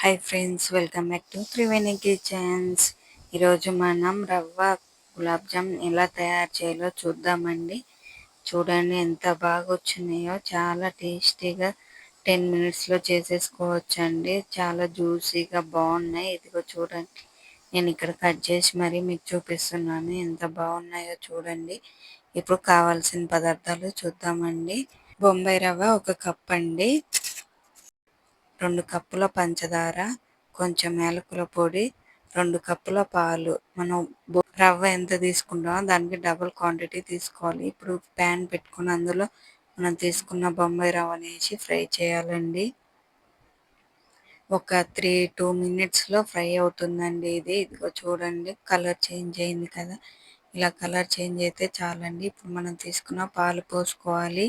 Hi friends, welcome back to Triveni kitchens. ఈరోజు మనం రవ్వ గులాబ్ జామ్ ఎలా తయారు చేయాలో చూద్దామండి. చూడండి ఎంత బాగా వచ్చినాయో, చాలా టేస్టీగా 10 మినిట్స్లో చేసేసుకోవచ్చండి. చాలా జ్యూసీగా బాగున్నాయి. ఇదిగో చూడండి, నేను ఇక్కడ కట్ చేసి మరీ మీకు చూపిస్తున్నాను. ఎంత బాగున్నాయో చూడండి. ఇప్పుడు కావాల్సిన పదార్థాలు చూద్దామండి. బొంబాయి రవ్వ 1 కప్ అండి, 2 కప్పుల పంచదార, కొంచెం యాలకుల పొడి, 2 కప్పుల పాలు. మనం రవ్వ ఎంత తీసుకుంటామో దానికి డబుల్ క్వాంటిటీ తీసుకోవాలి. ఇప్పుడు ప్యాన్ పెట్టుకుని అందులో మనం తీసుకున్న బొంబాయి రవ్వని వేసి ఫ్రై చేయాలండి. ఒక 2 మినిట్స్లో ఫ్రై అవుతుందండి. ఇదిగో చూడండి, కలర్ చేంజ్ అయింది కదా. ఇలా కలర్ చేంజ్ అయితే చాలండి. ఇప్పుడు మనం తీసుకున్న పాలు పోసుకోవాలి.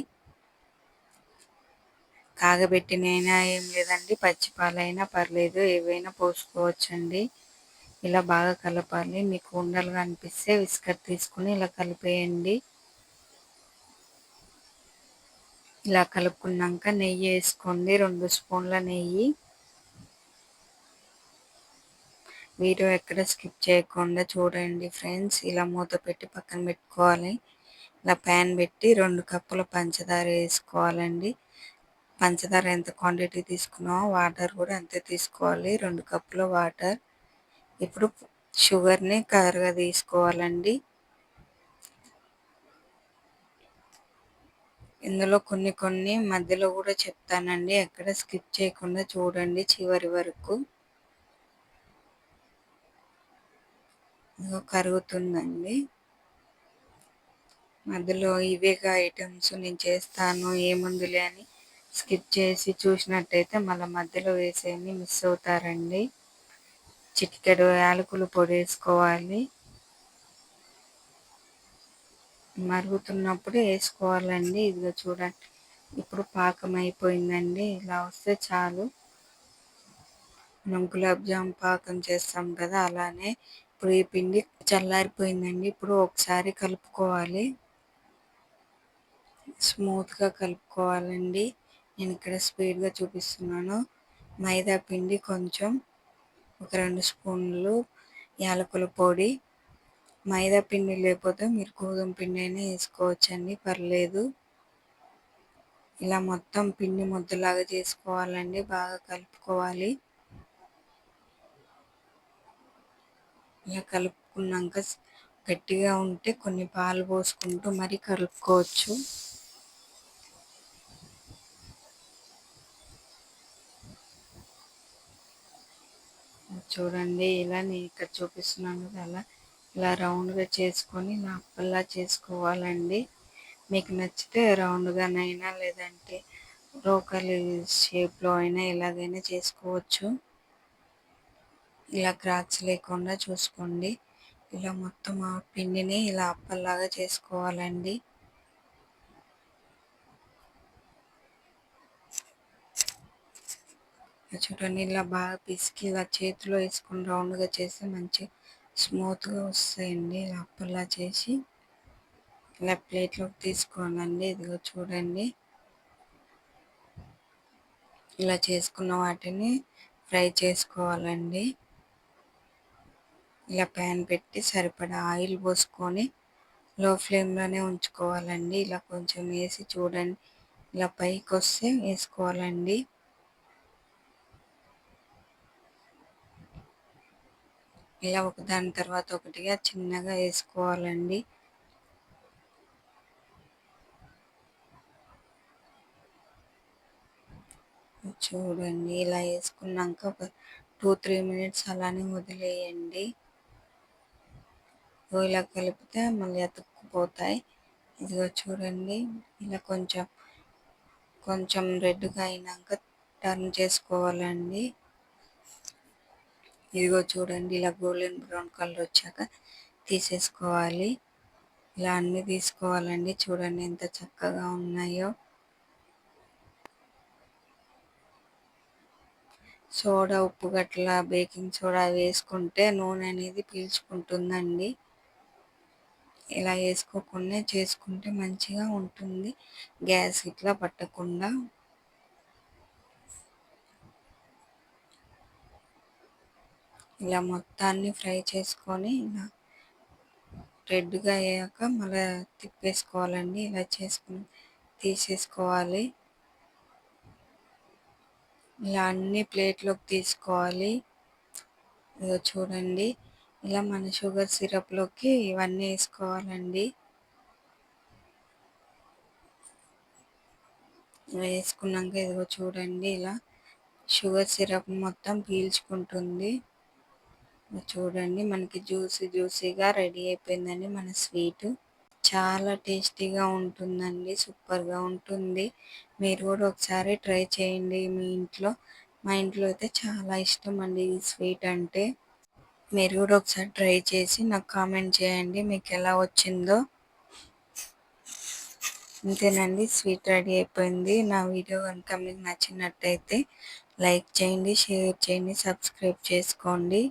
కాగబెట్టినైనా ఏం లేదండి, పచ్చి పాలైనా పర్లేదు, ఏవైనా పోసుకోవచ్చండి. ఇలా బాగా కలపాలి. మీకు ఉండలుగా అనిపిస్తే విస్కర్ తీసుకుని ఇలా కలిపేయండి. ఇలా కలుపుకున్నాక నెయ్యి వేసుకోండి, 2 స్పూన్ల నెయ్యి. వీడియో ఎక్కడ స్కిప్ చేయకుండా చూడండి ఫ్రెండ్స్. ఇలా మూత పెట్టి పక్కన పెట్టుకోవాలి. ఇలా ప్యాన్ పెట్టి 2 కప్పుల పంచదార వేసుకోవాలండి. పంచదార ఎంత క్వాంటిటీ తీసుకున్నామో వాటర్ కూడా అంతే తీసుకోవాలి, 2 కప్పుల వాటర్. ఇప్పుడు షుగర్ని కరగా తీసుకోవాలండి. ఇందులో కొన్ని మధ్యలో కూడా చెప్తానండి, ఎక్కడ స్కిప్ చేయకుండా చూడండి చివరి వరకు. కరుగుతుందండి. మధ్యలో ఇవేగా ఐటమ్స్ నేను చేస్తాను ఏముందిలే అని స్కిప్ చేసి చూసినట్టయితే మళ్ళీ మధ్యలో వేసేయని మిస్ అవుతారండి. చిటికెడు యాలకుల పొడి వేసుకోవాలి. మరుగుతున్నప్పుడు వేసుకోవాలండి. ఇదిగో చూడండి, ఇప్పుడు పాకం అయిపోయిందండి. ఇలా వస్తే చాలు. మనం గులాబ్ జామ్ పాకం చేస్తాం కదా, అలానే ఇప్పుడు ఈ పిండి చల్లారిపోయిందండి. ఇప్పుడు ఒకసారి కలుపుకోవాలి, స్మూత్గా కలుపుకోవాలండి. నేను ఇక్కడ స్పీడ్గా చూపిస్తున్నాను. మైదా పిండి కొంచెం, ఒక 2 స్పూన్లు యాలకుల పొడి. మైదా పిండి లేకపోతే మీరు గోధుమ పిండి అయినా వేసుకోవచ్చండి, పర్లేదు. ఇలా మొత్తం పిండి ముద్దలాగా చేసుకోవాలండి, బాగా కలుపుకోవాలి. ఇలా కలుపుకున్నాక గట్టిగా ఉంటే కొన్ని పాలు పోసుకుంటూ మరీ కలుపుకోవచ్చు. చూడండి, ఇలా నేను ఇక్కడ చూపిస్తున్నాను కదా, అలా ఇలా రౌండ్గా చేసుకొని ఇలా అప్పల్లా చేసుకోవాలండి. మీకు నచ్చితే రౌండ్గానైనా లేదంటే రోకలి షేప్లో అయినా ఎలాగైనా చేసుకోవచ్చు. ఇలా క్రాక్స్ లేకుండా చూసుకోండి. ఇలా మొత్తం ఆ పిండిని ఇలా అప్పల్లాగా చేసుకోవాలండి. చూడండి, ఇలా బాగా పిసికి ఇలా చేతిలో వేసుకుని రౌండ్గా చేస్తే మంచి స్మూత్గా వస్తాయండి. ఇలా అప్పల్లా చేసి ఇలా ప్లేట్లోకి తీసుకోవాలండి. ఇదిగో చూడండి, ఇలా చేసుకున్న వాటిని ఫ్రై చేసుకోవాలండి. ఇలా ప్యాన్ పెట్టి సరిపడా ఆయిల్ పోసుకొని లో ఫ్లేమ్లోనే ఉంచుకోవాలండి. ఇలా కొంచెం వేసి చూడండి, ఇలా పైకి వస్తే వేసుకోవాలండి. ఇలా ఒకదాని తర్వాత ఒకటిగా చిన్నగా వేసుకోవాలండి. చూడండి, ఇలా వేసుకున్నాక ఒక 2-3 మినిట్స్ అలానే వదిలేయండి. ఇలా కలిపితే మళ్ళీ అతుక్కుపోతాయి. ఇదిగో చూడండి, ఇలా కొంచెం రెడ్గా అయినాక టర్న్ చేసుకోవాలండి. ఇదిగో చూడండి, ఇలా గోల్డెన్ బ్రౌన్ కలర్ వచ్చాక తీసేసుకోవాలి. ఇలా అన్నీ తీసుకోవాలండి. చూడండి ఎంత చక్కగా ఉన్నాయో. సోడా, ఉప్పు గట్ల బేకింగ్ సోడా వేసుకుంటే నూనె అనేది పీల్చుకుంటుందండి. ఇలా వేసుకోకుండా చేసుకుంటే మంచిగా ఉంటుంది, గ్యాస్ ఇట్లా పట్టకుండా. ఇలా మొత్తాన్ని ఫ్రై చేసుకొని ఇలా రెడ్గా అయ్యాక మళ్ళీ తిప్పేసుకోవాలండి. ఇలా చేసుకుని తీసేసుకోవాలి. ఇలా అన్ని ప్లేట్లోకి తీసుకోవాలి. ఇదిగో చూడండి, ఇలా మన షుగర్ సిరప్లోకి ఇవన్నీ వేసుకోవాలండి. వేసుకున్నాక ఇదిగో చూడండి, ఇలా షుగర్ సిరప్ మొత్తం పీల్చుకుంటుంది. చూడండి, మనకి జ్యూసీగా రెడీ అయిపోయిందండి మన స్వీట్. చాలా టేస్టీగా ఉంటుందండి, సూపర్గా ఉంటుంది. మీరు కూడా ఒకసారి ట్రై చేయండి మీ ఇంట్లో. మా ఇంట్లో అయితే చాలా ఇష్టం అండి ఈ స్వీట్ అంటే. మీరు కూడా ఒకసారి ట్రై చేసి నాకు కామెంట్ చేయండి మీకు ఎలా వచ్చిందో. అంతేనండి, స్వీట్ రెడీ అయిపోయింది. నా వీడియో కనుక మీకు నచ్చినట్టయితే లైక్ చేయండి, షేర్ చేయండి, సబ్స్క్రైబ్ చేసుకోండి.